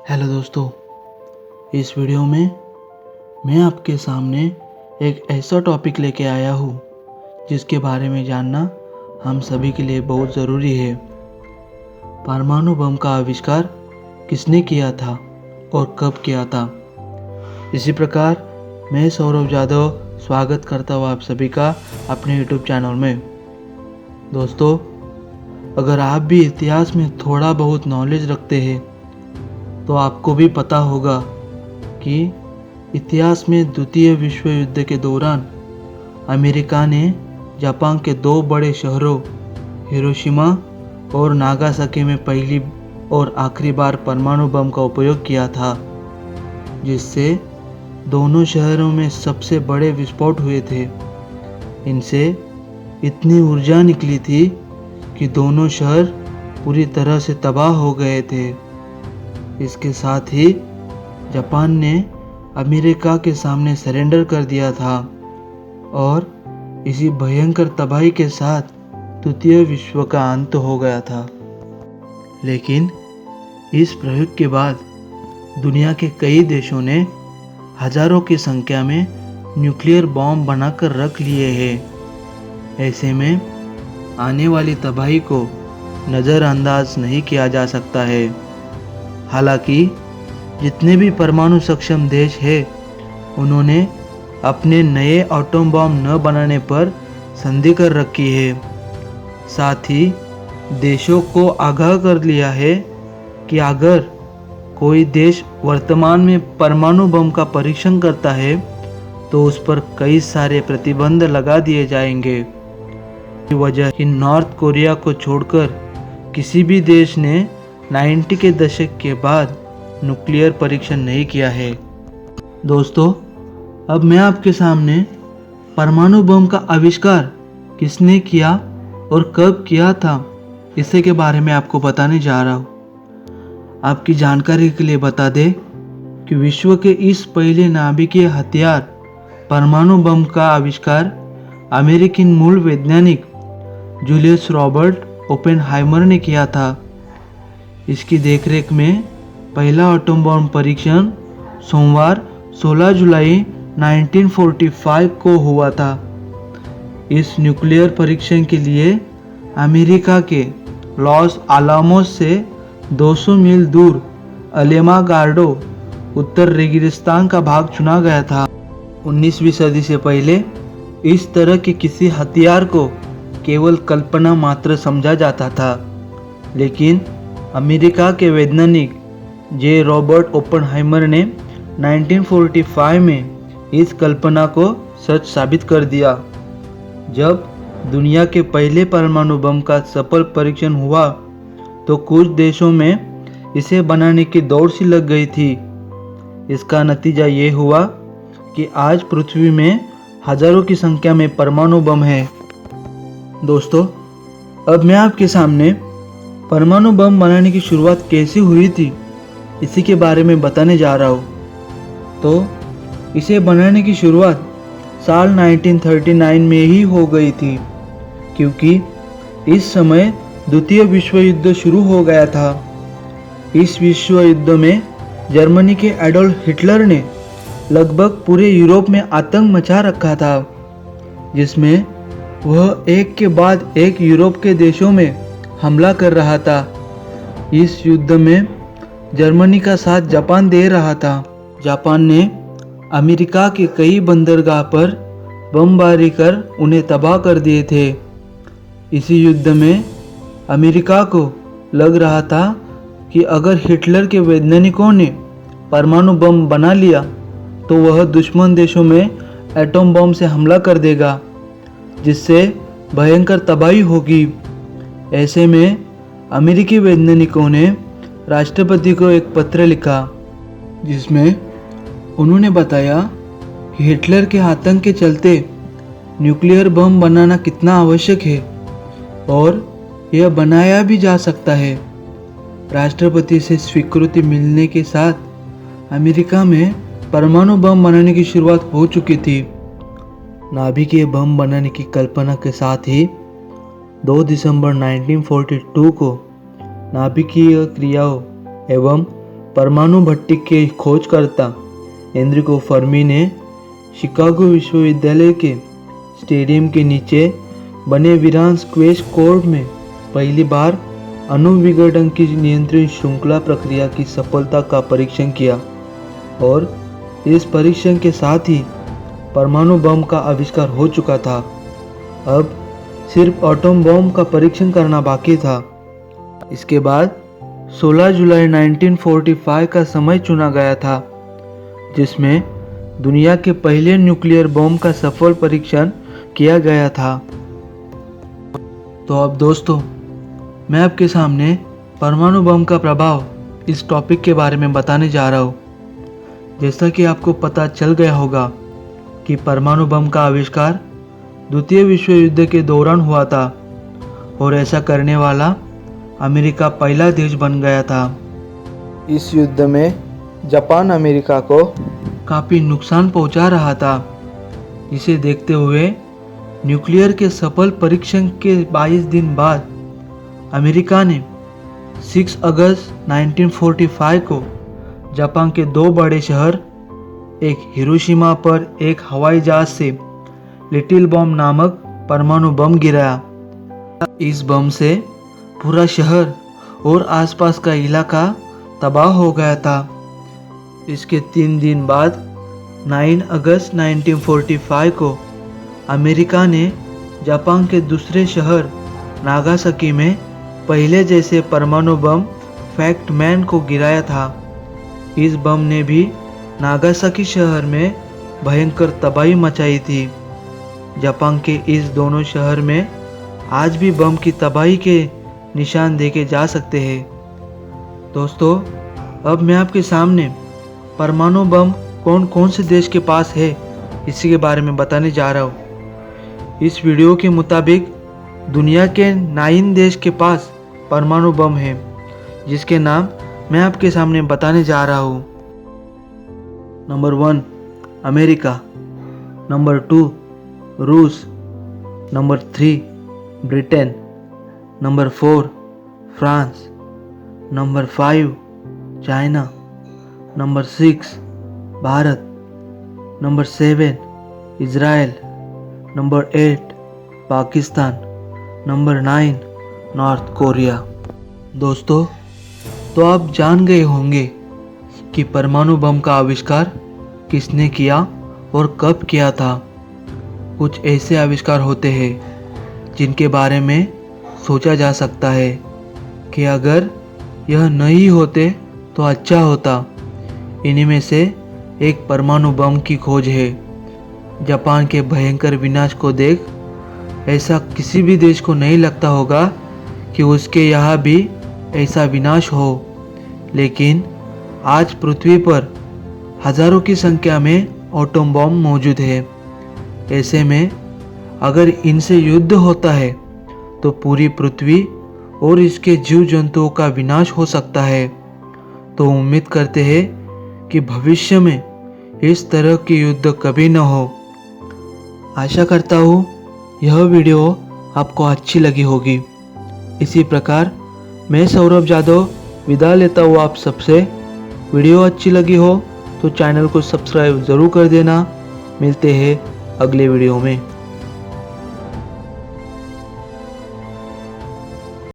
Hello दोस्तों, इस video में मैं आपके सामने एक ऐसा टॉपिक लेके आया हूँ जिसके बारे में जानना हम सभी के लिए बहुत ज़रूरी है। परमाणु बम का आविष्कार किसने किया था और कब किया था। इसी प्रकार मैं सौरभ यादव स्वागत करता हूँ आप सभी का अपने यूट्यूब चैनल में। दोस्तों, अगर आप भी इतिहास में थोड़ा बहुत नॉलेज रखते हैं तो आपको भी पता होगा कि इतिहास में द्वितीय विश्व युद्ध के दौरान अमेरिका ने जापान के दो बड़े शहरों हिरोशिमा और नागासाकी में पहली और आखिरी बार परमाणु बम का उपयोग किया था, जिससे दोनों शहरों में सबसे बड़े विस्फोट हुए थे। इनसे इतनी ऊर्जा निकली थी कि दोनों शहर पूरी तरह से तबाह हो गए थे। इसके साथ ही जापान ने अमेरिका के सामने सरेंडर कर दिया था और इसी भयंकर तबाही के साथ द्वितीय विश्व का अंत हो गया था। लेकिन इस प्रयोग के बाद दुनिया के कई देशों ने हजारों की संख्या में न्यूक्लियर बॉम्ब बनाकर रख लिए हैं। ऐसे में आने वाली तबाही को नज़रअंदाज नहीं किया जा सकता है। हालांकि जितने भी परमाणु सक्षम देश हैं, उन्होंने अपने नए एटम बम न बनाने पर संधि कर रखी है। साथ ही देशों को आगाह कर लिया है कि अगर कोई देश वर्तमान में परमाणु बम का परीक्षण करता है तो उस पर कई सारे प्रतिबंध लगा दिए जाएंगे। वजह कि नॉर्थ कोरिया को छोड़कर किसी भी देश ने 90 के दशक के बाद न्यूक्लियर परीक्षण नहीं किया है। दोस्तों, अब मैं आपके सामने परमाणु बम का आविष्कार किसने किया और कब किया था इसी के बारे में आपको बताने जा रहा हूँ। आपकी जानकारी के लिए बता दें कि विश्व के इस पहले नाभिकीय हथियार परमाणु बम का आविष्कार अमेरिकी मूल वैज्ञानिक जूलियस रॉबर्ट ओपेनहाइमर ने किया था। इसकी देखरेख में पहला एटम बम परीक्षण सोमवार 16 जुलाई 1945 को हुआ था। इस न्यूक्लियर परीक्षण के लिए अमेरिका के लॉस आलामोस से 200 मील दूर अलेमागार्डो उत्तर रेगिस्तान का भाग चुना गया था। 19वीं सदी से पहले इस तरह के किसी हथियार को केवल कल्पना मात्र समझा जाता था, लेकिन अमेरिका के वैज्ञानिक जे रॉबर्ट ओपेनहाइमर ने 1945 में इस कल्पना को सच साबित कर दिया। जब दुनिया के पहले परमाणु बम का सफल परीक्षण हुआ तो कुछ देशों में इसे बनाने की दौड़ सी लग गई थी। इसका नतीजा ये हुआ कि आज पृथ्वी में हजारों की संख्या में परमाणु बम है। दोस्तों, अब मैं आपके सामने परमाणु बम बनाने की शुरुआत कैसे हुई थी इसी के बारे में बताने जा रहा हूँ। तो इसे बनाने की शुरुआत साल 1939 में ही हो गई थी, क्योंकि इस समय द्वितीय विश्व युद्ध शुरू हो गया था। इस विश्व युद्ध में जर्मनी के एडोल्फ हिटलर ने लगभग पूरे यूरोप में आतंक मचा रखा था, जिसमें वह एक के बाद एक यूरोप के देशों में हमला कर रहा था। इस युद्ध में जर्मनी का साथ जापान दे रहा था। जापान ने अमेरिका के कई बंदरगाह पर बमबारी कर उन्हें तबाह कर दिए थे। इसी युद्ध में अमेरिका को लग रहा था कि अगर हिटलर के वैज्ञानिकों ने परमाणु बम बना लिया तो वह दुश्मन देशों में एटम बम से हमला कर देगा, जिससे भयंकर तबाही होगी। ऐसे में अमेरिकी वैज्ञानिकों ने राष्ट्रपति को एक पत्र लिखा, जिसमें उन्होंने बताया कि हिटलर के आतंक के चलते न्यूक्लियर बम बनाना कितना आवश्यक है और यह बनाया भी जा सकता है। राष्ट्रपति से स्वीकृति मिलने के साथ अमेरिका में परमाणु बम बनाने की शुरुआत हो चुकी थी। नाभिकीय बम बनाने की कल्पना के साथ ही 2 दिसंबर 1942 को नाभिकीय क्रियाओं एवं परमाणु भट्टी के खोजकर्ता एनरिको फर्मी ने शिकागो विश्वविद्यालय के स्टेडियम के नीचे बने वीरान स्क्वैश कोर्ट में पहली बार अणु विघटन की नियंत्रित श्रृंखला प्रक्रिया की सफलता का परीक्षण किया और इस परीक्षण के साथ ही परमाणु बम का आविष्कार हो चुका था। अब सिर्फ एटम बम का परीक्षण करना बाकी था। इसके बाद 16 जुलाई 1945 का समय चुना गया था, जिसमें दुनिया के पहले न्यूक्लियर बम का सफल परीक्षण किया गया था। तो अब दोस्तों, मैं आपके सामने परमाणु बम का प्रभाव इस टॉपिक के बारे में बताने जा रहा हूँ। जैसा कि आपको पता चल गया होगा कि परमाणु बम का आविष्कार द्वितीय विश्व युद्ध के दौरान हुआ था और ऐसा करने वाला अमेरिका पहला देश बन गया था। इस युद्ध में जापान अमेरिका को काफ़ी नुकसान पहुंचा रहा था, जिसे देखते हुए न्यूक्लियर के सफल परीक्षण के 22 दिन बाद अमेरिका ने 6 अगस्त 1945 को जापान के 2 बड़े शहर एक हिरोशिमा पर एक हवाई जहाज से लिटिल बम नामक परमाणु बम गिराया। इस बम से पूरा शहर और आसपास का इलाका तबाह हो गया था। इसके 3 दिन बाद 9 अगस्त 1945 को अमेरिका ने जापान के दूसरे शहर नागासाकी में पहले जैसे परमाणु बम फैक्ट मैन को गिराया था। इस बम ने भी नागासाकी शहर में भयंकर तबाही मचाई थी। जापान के इस दोनों शहर में आज भी बम की तबाही के निशान देखे जा सकते हैं। दोस्तों, अब मैं आपके सामने परमाणु बम कौन कौन से देश के पास है इसी के बारे में बताने जा रहा हूँ। इस वीडियो के मुताबिक दुनिया के 9 देश के पास परमाणु बम है, जिसके नाम मैं आपके सामने बताने जा रहा हूँ। नंबर 1 अमेरिका, नंबर 2 रूस, number 3 Britain, number 4 France, number 5 China, number 6 Bharat, number 7 Israel, number 8 Pakistan, number 9 north Korea. दोस्तों, तो आप जान गए होंगे कि परमाणु बम का आविष्कार किसने किया और कब किया था। कुछ ऐसे आविष्कार होते हैं जिनके बारे में सोचा जा सकता है कि अगर यह नहीं होते तो अच्छा होता। इन्हीं में से एक परमाणु बम की खोज है। जापान के भयंकर विनाश को देख ऐसा किसी भी देश को नहीं लगता होगा कि उसके यहाँ भी ऐसा विनाश हो, लेकिन आज पृथ्वी पर हजारों की संख्या में एटम बम मौजूद है। ऐसे में अगर इनसे युद्ध होता है तो पूरी पृथ्वी और इसके जीव जंतुओं का विनाश हो सकता है। तो उम्मीद करते हैं कि भविष्य में इस तरह की युद्ध कभी न हो। आशा करता हूँ यह वीडियो आपको अच्छी लगी होगी। इसी प्रकार मैं सौरभ यादव विदा लेता हूँ आप सबसे। वीडियो अच्छी लगी हो तो चैनल को सब्सक्राइब ज़रूर कर देना। मिलते हैं अगले वीडियो में।